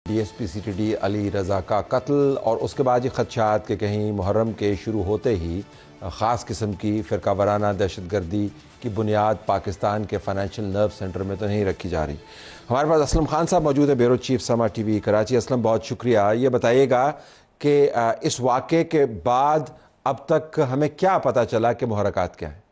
DSP CTD Ali Raza کا قتل اور اس کے بعد یہ خدشات کہ کہیں محرم کے شروع ہوتے ہی خاص قسم کی فرقہ وارانہ دہشت گردی کی بنیاد پاکستان کے فائنینشیل نرو سینٹر میں تو نہیں رکھی جا رہی۔ ہمارے پاس اسلم خان صاحب موجود ہے، بیورو چیف سما ٹی وی کراچی۔ اسلم، بہت شکریہ۔ یہ بتائیے گا کہ اس واقعے کے بعد اب تک ہمیں کیا پتہ چلا کہ محرکات کیا ہیں؟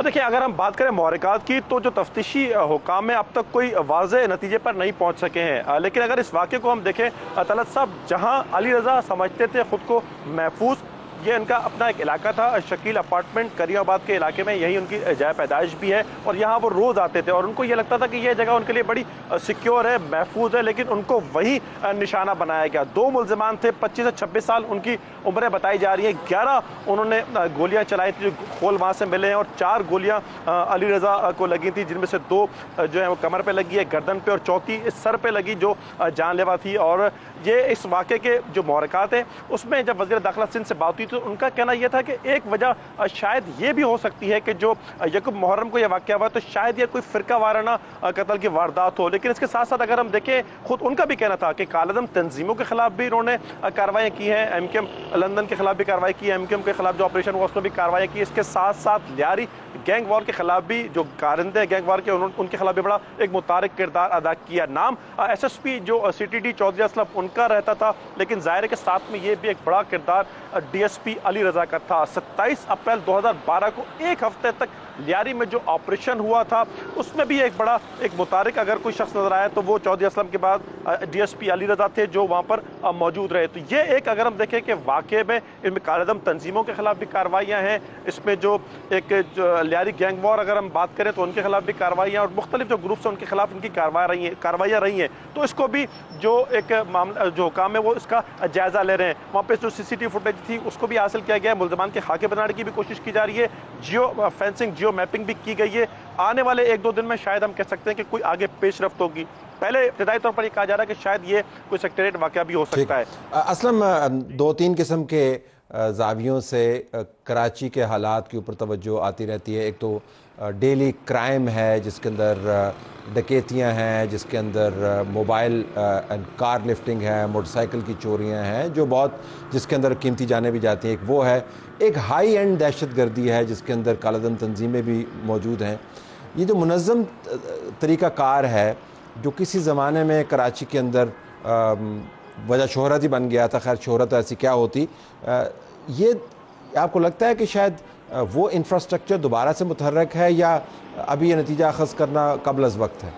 دیکھیں، اگر ہم بات کریں محرکات کی تو جو تفتیشی حکام ہیں اب تک کوئی واضح نتیجے پر نہیں پہنچ سکے ہیں، لیکن اگر اس واقعے کو ہم دیکھیں، طلعت صاحب جہاں علی رضا سمجھتے تھے خود کو محفوظ، یہ ان کا اپنا ایک علاقہ تھا، شکیل اپارٹمنٹ کریم آباد کے علاقے میں، یہی ان کی جائے پیدائش بھی ہے اور یہاں وہ روز آتے تھے اور ان کو یہ لگتا تھا کہ یہ جگہ ان کے لیے بڑی سیکیور ہے، محفوظ ہے، لیکن ان کو وہی نشانہ بنایا گیا۔ 2 ملزمان تھے، 25 سے 26 سال ان کی عمریں بتائی جا رہی ہیں۔ 11 انہوں نے گولیاں چلائی تھی، جو کھول وہاں سے ملے ہیں، اور 4 گولیاں علی رضا کو لگی تھی، جن میں سے 2 جو ہے وہ کمر پہ لگی ہے، گردن پہ، اور چوتھی سر پہ لگی جو جان لیوا تھی۔ اور یہ اس واقعے کے جو محرکات ہیں اس میں جب وزیر داخلہ سندھ سے بات ہوئی تو ان کا کہنا یہ تھا کہ ایک وجہ شاید یہ بھی ہو سکتی ہے کہ جو یکم محرم کو یہ واقعہ ہوا تو شاید یہ کوئی فرقہ وارانہ قتل کی واردات ہو، لیکن اس کے ساتھ ساتھ اگر ہم دیکھیں خود ان کا بھی کہنا تھا کہ کالعدم تنظیموں کے خلاف بھی انہوں نے کارروائیاں کی ہیں، MKM لندن کے خلاف بھی کارروائی کی ہے، MKM کے خلاف جو آپریشن ہوا اس میں بھی کارروائیاں کی، اس کے ساتھ ساتھ لیاری گینگ وار کے خلاف بھی جو کارندے ہیں گینگ وار کے ان کے خلاف بھی بڑا ایک متحرک کردار ادا کیا۔ نام SSP جو CTD چودھری اسلم ان کا رہتا تھا، لیکن ظاہر ہے کہ ساتھ میں یہ بھی ایک بڑا کردار DSP علی رضا کا تھا۔ 27 اپریل 2012 کو ایک ہفتے تک لیاری میں جو آپریشن ہوا تھا اس میں بھی ایک بڑا ایک متحرک اگر کوئی شخص نظر آیا تو وہ چودھری اسلم کے بعد DSP علی رضا تھے جو وہاں پر موجود رہے۔ تو یہ ایک اگر ہم دیکھیں کہ واقعے میں ان میں کالعدم تنظیموں کے خلاف بھی کارروائیاں ہیں، اس میں جو ایک لیاری گینگ وار اگر ہم بات کریں تو ان کے خلاف بھی کارروائیاں، اور مختلف جو گروپس ہیں ان کے خلاف ان کی کارروائیاں رہی ہیں۔ تو اس کو بھی جو ایک معاملہ جو حکام ہے وہ اس کا جائزہ لے رہے ہیں۔ وہاں پہ جو CCTV فوٹیج تھی اس کو بھی حاصل کیا گیا ہے، ملزمان کے خاکے بنانے کی بھی کوشش کی جا رہی ہے، جیو فینسنگ جیو میپنگ بھی کی گئی ہے۔ آنے والے 1-2 دن میں شاید ہم کہہ سکتے ہیں کہ کوئی آگے پیش رفت ہوگی۔ پہلے ابتدائی طور پر یہ کہا جا رہا ہے کہ شاید یہ کوئی سیکٹریٹ واقعہ بھی ہو سکتا ہے۔ اسلم، 2-3 قسم کے زاویوں سے کراچی کے حالات کے اوپر توجہ آتی رہتی ہے۔ ایک تو ڈیلی کرائم ہے جس کے اندر ڈکیتیاں ہیں، جس کے اندر موبائل کار لفٹنگ ہے، موٹر سائیکل کی چوریاں ہیں جو جس کے اندر قیمتی جانیں بھی جاتی ہیں، ایک وہ ہے۔ ایک ہائی اینڈ دہشت گردی ہے جس کے اندر کالعدم تنظیمیں بھی موجود ہیں۔ یہ جو منظم طریقہ کار ہے جو کسی زمانے میں کراچی کے اندر وجہ شہرت ہی بن گیا تھا، خیر شہرت ایسی کیا ہوتی، یہ آپ کو لگتا ہے کہ شاید وہ انفراسٹرکچر دوبارہ سے متحرک ہے یا ابھی یہ نتیجہ اخذ کرنا قبل از وقت ہے؟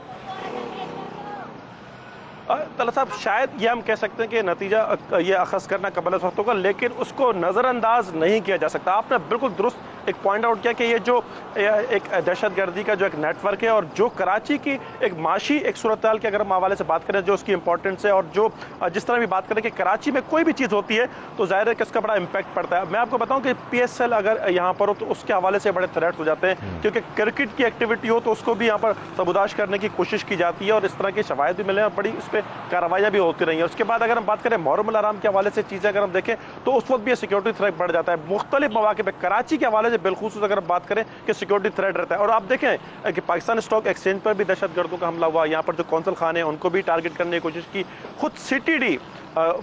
طلعت صاحب، شاید یہ ہم کہہ سکتے ہیں کہ نتیجہ یہ اخذ کرنا قبل از وقت ہوگا، لیکن اس کو نظر انداز نہیں کیا جا سکتا۔ آپ نے بالکل درست ایک پوائنٹ آؤٹ کیا کہ یہ جو ایک دہشت گردی کا جو ایک نیٹ ورک ہے اور جو کراچی کی ایک معاشی ایک صورتحال کے اگر ہم حوالے سے بات کریں جو اس کی امپورٹنس ہے، اور جو جس طرح بھی بات کریں کہ کراچی میں کوئی بھی چیز ہوتی ہے تو ظاہر ہے کہ اس کا بڑا امپیکٹ پڑتا ہے۔ میں آپ کو بتاؤں کہ PSL اگر یہاں پر ہو تو اس کے حوالے سے بڑے تھریٹس ہو جاتے ہیں، کیونکہ کرکٹ کی ایکٹیویٹی ہو تو اس کو بھی یہاں پر سبوداش کرنے کی کوشش کی جاتی ہے اور اس طرح کے شواہد بھی ملے ہیں اور بڑی اس پہ کارروائیاں بھی ہوتی رہی ہیں۔ اس کے بعد اگر ہم بات کریں محرم الحرام کے حوالے سے چیزیں اگر ہم دیکھیں تو اس وقت بھی یہ سیکیورٹی تھریٹ بڑھ جاتا ہے مختلف مواقع پہ۔ کراچی کے حوالے سے بالخصوص اگر ہم بات کریں کہ سیکیورٹی تھریٹ رہتا ہے، اور آپ دیکھیں کہ پاکستان اسٹاک ایکسچینج پر بھی دہشت گردوں کا حملہ ہوا، یہاں پر جو کونسل خانے ہیں ان کو بھی ٹارگٹ کرنے کی کوشش کی، خود CTD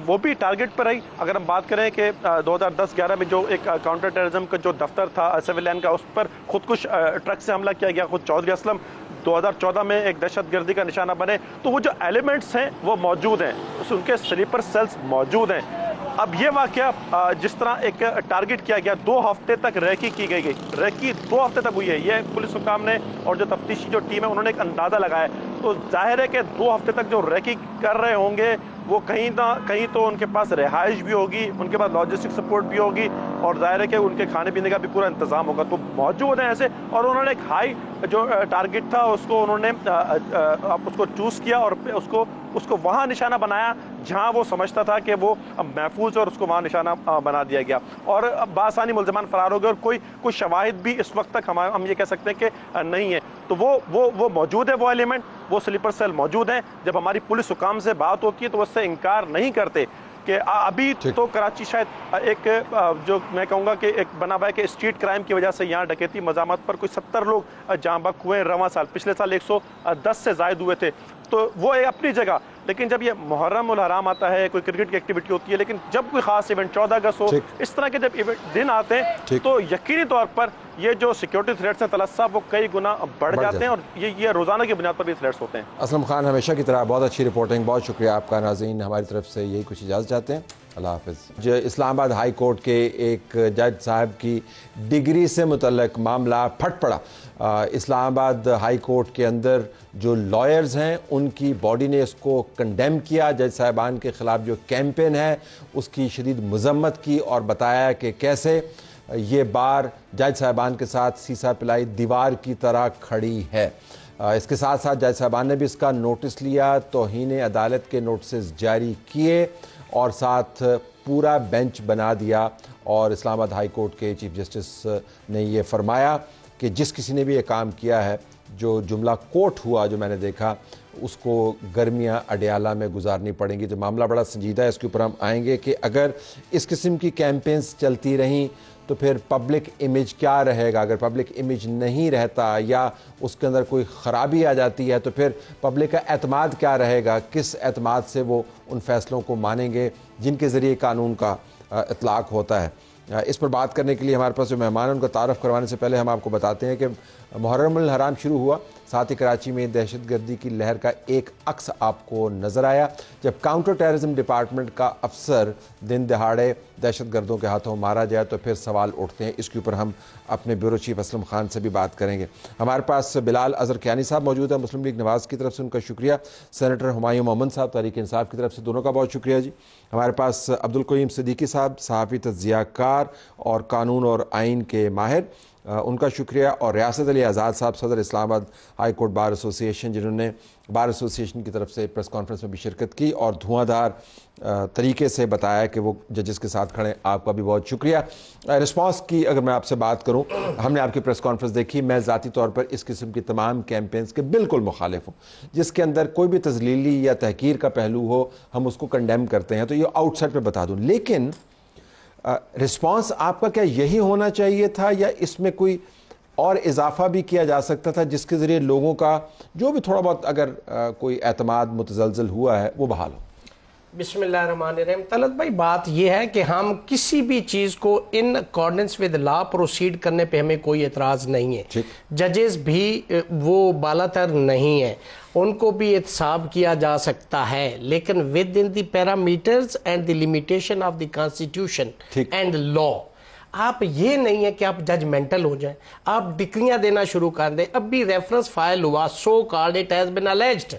وہ بھی ٹارگٹ پر رہی۔ اگر ہم بات کریں کہ 2010-11 میں جو ایک کاؤنٹر ٹیررزم کا جو دفتر تھا سول لائن کا، اس پر خود کچھ ٹرک سے حملہ کیا گیا، خود چودھری اسلم 2014 میں ایک دہشت گردی کا نشانہ بنے۔ تو وہ جو ایلیمنٹس ہیں وہ موجود ہیں، ان کے سلیپر سیلز موجود ہیں۔ اب یہ واقعہ جس طرح ایک ٹارگٹ کیا گیا، 2 ہفتے تک ریکی کی گئی، ریکی 2 ہفتے تک ہوئی ہے، یہ پولیس حکام نے اور جو تفتیشی جو ٹیم ہے انہوں نے ایک اندازہ لگایا ہے۔ تو ظاہر ہے کہ 2 ہفتے تک جو ریکی کر رہے ہوں گے وہ کہیں نہ کہیں تو ان کے پاس رہائش بھی ہوگی، ان کے پاس لاجسٹک سپورٹ بھی ہوگی، اور ظاہر ہے کہ ان کے کھانے پینے کا بھی پورا انتظام ہوگا، تو موجود ہیں ایسے۔ اور انہوں نے ایک ہائی جو ٹارگٹ تھا اس کو انہوں نے اس کو چوز کیا اور اس کو وہاں نشانہ بنایا جہاں وہ سمجھتا تھا کہ وہ محفوظ ہے، اور اس کو وہاں نشانہ بنا دیا گیا، اور بآسانی ملزمان فرار ہو گئے، اور کوئی شواہد بھی اس وقت تک ہم یہ کہہ سکتے ہیں کہ نہیں ہے۔ تو وہ موجود ہے، وہ ایلیمنٹ، وہ سلیپر سیل موجود ہیں۔ جب ہماری پولیس حکام سے بات ہوتی ہے تو اس سے انکار نہیں کرتے کہ ابھی تو کراچی شاید ایک جو میں کہوں گا کہ ایک بنا ہوا ہے کہ اسٹریٹ کرائم کی وجہ سے یہاں ڈکیتی مزاحمت پر کوئی 70 لوگ جاں بحق ہوئے رواں سال، پچھلے سال 110 سے زائد ہوئے تھے۔ تو وہ ایک اپنی جگہ، لیکن جب یہ محرم الحرام آتا ہے، کوئی کرکٹ کی ایکٹیویٹی ہوتی ہے، لیکن جب کوئی خاص ایونٹ 14 اگست ہو، اس طرح کے جب دن آتے ہیں تو یقینی طور پر یہ جو سیکیورٹی تھریٹس ہیں طلعت صاحب وہ کئی گنا بڑھ جاتے ہیں، اور یہ روزانہ کی بنیاد پر بھی تھریٹس ہوتے ہیں۔ اسلم خان، ہمیشہ کی طرح بہت اچھی رپورٹنگ، بہت شکریہ آپ کا۔ ناظرین، ہماری طرف سے یہی کچھ اجازت چاہتے ہیں، اللہ حافظ۔ اسلام آباد ہائی کورٹ کے ایک جج صاحب کی ڈگری سے متعلق معاملہ پھٹ پڑا۔ اسلام آباد ہائی کورٹ کے اندر جو لائرز ہیں ان کی باڈی نے اس کو کنڈیم کیا، جج صاحبان کے خلاف جو کیمپین ہے اس کی شدید مذمت کی، اور بتایا کہ کیسے یہ بار جج صاحبان کے ساتھ سیسا پلائی دیوار کی طرح کھڑی ہے۔ اس کے ساتھ ساتھ جج صاحبان نے بھی اس کا نوٹس لیا، توہین عدالت کے نوٹسز جاری کیے، اور ساتھ پورا بینچ بنا دیا، اور اسلام آباد ہائی کورٹ کے چیف جسٹس نے یہ فرمایا کہ جس کسی نے بھی یہ کام کیا ہے، جو جملہ کوٹ ہوا جو میں نے دیکھا، اس کو گرمیاں اڈیالہ میں گزارنی پڑیں گی۔ جو معاملہ بڑا سنجیدہ ہے، اس کے اوپر ہم آئیں گے کہ اگر اس قسم کی کیمپینز چلتی رہیں تو پھر پبلک امیج کیا رہے گا۔ اگر پبلک امیج نہیں رہتا یا اس کے اندر کوئی خرابی آ جاتی ہے تو پھر پبلک کا اعتماد کیا رہے گا، کس اعتماد سے وہ ان فیصلوں کو مانیں گے جن کے ذریعے قانون کا اطلاق ہوتا ہے۔ اس پر بات کرنے کے لیے ہمارے پاس جو مہمان ہیں ان کا تعارف کروانے سے پہلے ہم آپ کو بتاتے ہیں کہ محرم الحرام شروع ہوا، ساتھ ہی کراچی میں دہشت گردی کی لہر کا ایک عکس آپ کو نظر آیا، جب کاؤنٹر ٹیررزم ڈپارٹمنٹ کا افسر دن دہاڑے دہشت گردوں کے ہاتھوں مارا جائے تو پھر سوال اٹھتے ہیں۔ اس کے اوپر ہم اپنے بیورو چیف اسلم خان سے بھی بات کریں گے۔ ہمارے پاس بلال اظہر کیانی صاحب موجود ہیں، مسلم لیگ نواز کی طرف سے ان کا شکریہ، سینیٹر ہمایوں مومن صاحب تحریک انصاف کی طرف سے، دونوں کا بہت شکریہ جی۔ ہمارے پاس عبدالقیوم صدیقی صاحب، صحافی، تجزیہ کار اور قانون اور آئین کے ماہر، ان کا شکریہ، اور ریاست علی آزاد صاحب، صدر اسلام آباد ہائی کورٹ بار ایسوسی ایشن، جنہوں نے بار ایسوسی ایشن کی طرف سے پریس کانفرنس میں بھی شرکت کی اور دھواں دھار طریقے سے بتایا کہ وہ ججز کے ساتھ کھڑے۔ آپ کا بھی بہت شکریہ۔ رسپانس کی اگر میں آپ سے بات کروں، ہم نے آپ کی پریس کانفرنس دیکھی، میں ذاتی طور پر اس قسم کی تمام کیمپینز کے بالکل مخالف ہوں، جس کے اندر کوئی بھی تذلیلی یا تحقیر کا پہلو ہو ہم اس کو کنڈیم کرتے ہیں، تو یہ آؤٹ سائڈ پہ بتا دوں۔ لیکن رسپانس آپ کا کیا یہی ہونا چاہیے تھا، یا اس میں کوئی اور اضافہ بھی کیا جا سکتا تھا جس کے ذریعے لوگوں کا جو بھی تھوڑا بہت اگر کوئی اعتماد متزلزل ہوا ہے وہ بحال ہو؟ بسم اللہ الرحمن الرحیم۔ طلعت بھائی، بات یہ ہے کہ ہم کسی بھی چیز کو in accordance with law proceed کرنے پہ ہمیں کوئی اعتراض نہیں ہے۔ ججز بھی وہ بالا تر نہیں ہیں، ان کو بھی احتساب کیا جا سکتا ہے، لیکن within the parameters and the limitation of the constitution and law. آپ یہ نہیں ہے کہ آپ ججمنٹل ہو جائیں، آپ ڈکریاں دینا شروع کر دیں۔ اب بھی ریفرنس فائل ہوا، so called it has been الیجڈ،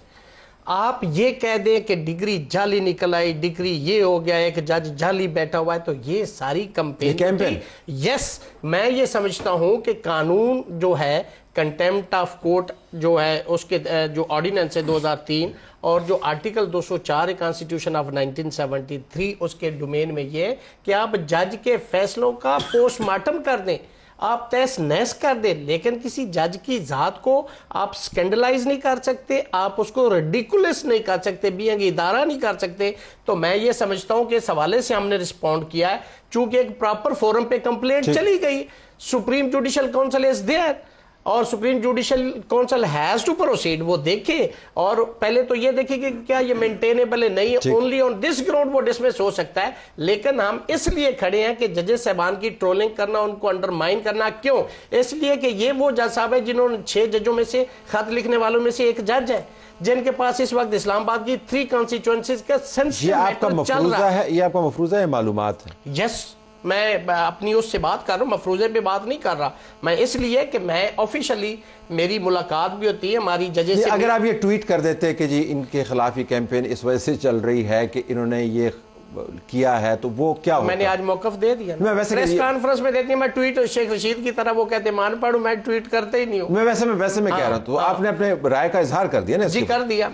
آپ یہ کہہ دیں کہ ڈگری جعلی نکل آئی، ڈگری یہ ہو گیا ہے کہ جج جعلی بیٹھا ہوا ہے، تو یہ ساری کمپین۔ یس، میں یہ سمجھتا ہوں کہ قانون جو ہے کنٹیمپٹ آف کورٹ جو ہے، اس کے جو آرڈیننس ہے 2003 اور جو آرٹیکل 204 کانسٹیٹیوشن آف 1973، اس کے ڈومین میں یہ ہے کہ آپ جج کے فیصلوں کا پوسٹ مارٹم کر دیں، آپ تیس نیس کر دیں، لیکن کسی جج کی ذات کو آپ سکینڈلائز نہیں کر سکتے، آپ اس کو ریڈیکولس نہیں کر سکتے، بینگ ادارہ نہیں کر سکتے۔ تو میں یہ سمجھتا ہوں کہ اس حوالے سے ہم نے رسپونڈ کیا ہے، چونکہ ایک پراپر فورم پہ کمپلینٹ چلی گئی، supreme judicial council is there, اور supreme judicial council has to proceed, وہ دیکھے اور پہلے تو یہ دیکھے کہ کیا یہ مینٹینیبل ہے، نہیں ہے، اونلی آن دس گراؤنڈ وہ ڈسمس ہو سکتا ہے۔ لیکن ہم اس لیے کھڑے ہیں کہ ججز صاحبان کی ٹرولنگ کرنا، ان کو انڈرمائن کرنا، کیوں؟ اس لیے کہ یہ وہ جج صاحب ہیں جنہوں نے 6 ججوں میں سے، خط لکھنے والوں میں سے ایک جج ہے، جن کے پاس اس وقت اسلام آباد کی 3 کانسٹیچوئنسیز کا سینسٹیو میٹر چل رہا ہے۔ یہ آپ کا مفروضہ ہے، معلومات ہے؟ یس، میں اپنی اس سے بات کر رہا ہوں، مفروضے پہ بات نہیں کر رہا میں، اس لیے کہ میں آفیشلی میری ملاقات بھی ہوتی ہے ہماری ججز سے۔ اگر آپ یہ ٹویٹ کر دیتے کہ جی ان کے خلاف یہ کیمپین اس وجہ سے چل رہی ہے کہ انہوں نے یہ کیا ہے، تو وہ کیا ہوتا؟ میں نے آج موقف دے دیا، پریس کانفرنس میں دیتی ہوں میں ٹویٹ، شیخ رشید کی طرح وہ کہتے مان پڑھوں، میں ٹویٹ کرتے ہی نہیں ہوں۔ میں ویسے میں کہہ رہا ہوں، تو آپ نے اپنے رائے کا اظہار کر دیا نا؟ جی کر دیا۔